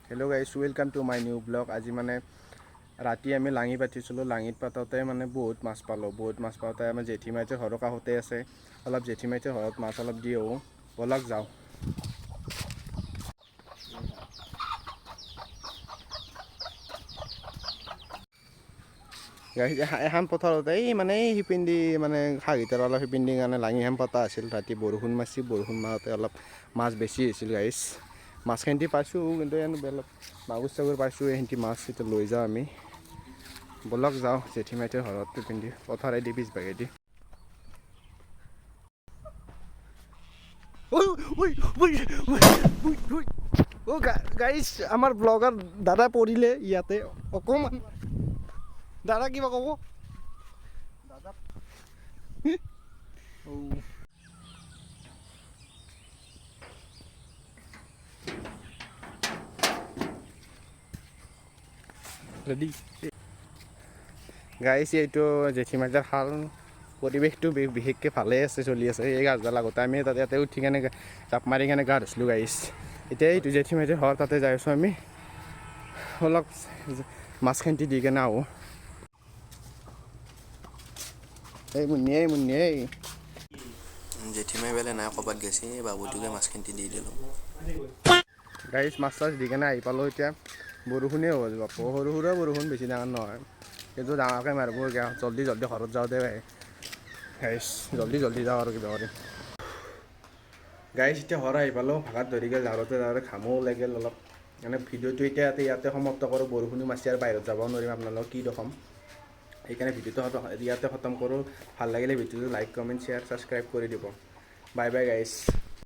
Hello' গাইছ, welcome to my new blog. আজি মানে ৰাতি আমি লাঙি পাতিছিলোঁ। লাঙিত পাতোঁতে মানে বহুত মাছ পালোঁ। পাওঁতে আমাৰ জেঠীমাইটোৰ ঘৰৰ কাষতে আছে। অলপ জেঠীমাইটোৰ ঘৰত মাছ অলপ দি আহোঁ, ব'লক যাওঁ। এখন পথাৰত এই সিপিন্ধি মানে সাগিতাৰ অলপ সিপিন্ধি কাৰণে লাঙিখন পতা আছিল। ৰাতি বৰষুণ মাৰিছিল, বৰষুণ মাৰোঁতে অলপ মাছ বেছি হৈছিল গাইছ। মাছখিনি পাইছোঁ, কিন্তু অলপ মাগুৰ চাগুৰ পাইছোঁ। এইখিনি মাছ এতিয়া লৈ যাওঁ আমি। ব'লক যাওঁ জেঠীমাইটোৰ ঘৰত পিন্ধি পথাৰেদি পিছ ভাগেদি। গাইছ, আমাৰ ব্লগাৰ দাদা পৰিলে ইয়াতে অকণমান। দাদা কিবা ক'ব? দাদা ৰেডি গাইছ, এইটো জেঠীমাইজাৰ শাল। পৰিৱেশটো বিশেষকৈ ভালেই আছে, চলি আছে। এই গাছডাল আগতে আমি ইয়াতে উঠি কেনে জাপ মাৰি কেনে গা ধুইছিলোঁ গাইছ। এতিয়া এইটো জেঠীমাইজাৰ ঘৰ, তাতে যাই আছোঁ আমি। অলপ মাছখিনি দি কেনে আহোঁ। এই মুন্নিয়ে জেঠীমাই বেলে নাই ক'ৰবাত গেছি, বাবুটোকে মাছখিনি দি দিলোঁ গাইছ। মাছ চাছ দি কেনে আহি পালোঁ। এতিয়া বৰষুণেই হ'ব বাপু, সৰু সুৰা বৰষুণ, বেছি ডাঙৰ নহয়। কিন্তু ডাঙৰকৈ মাৰিব এতিয়া। জল্দি ঘৰত যাওঁতে গাইছ, জল্দি যাওঁ আৰু কিবা কৰি। গাইছ, এতিয়া ঘৰ আহি পালোঁ। ভাগাত ধৰি গ'ল, যাওঁতে ঘামো ওলাই গ'ল অলপ। মানে ভিডিঅ'টো এতিয়া ইয়াতে সমাপ্ত কৰোঁ। বৰষুণো মাৰিছে আৰু বাহিৰত যাব নোৱাৰিম, আপোনালোকক কি দেখাম। সেইকাৰণে ভিডিঅ'টো ইয়াতে খতম কৰোঁ। ভাল লাগিলে ভিডিঅ'টো লাইক, কমেণ্ট, শ্বেয়াৰ, ছাবস্ক্ৰাইব কৰি দিব। বাই বাই গাইছ।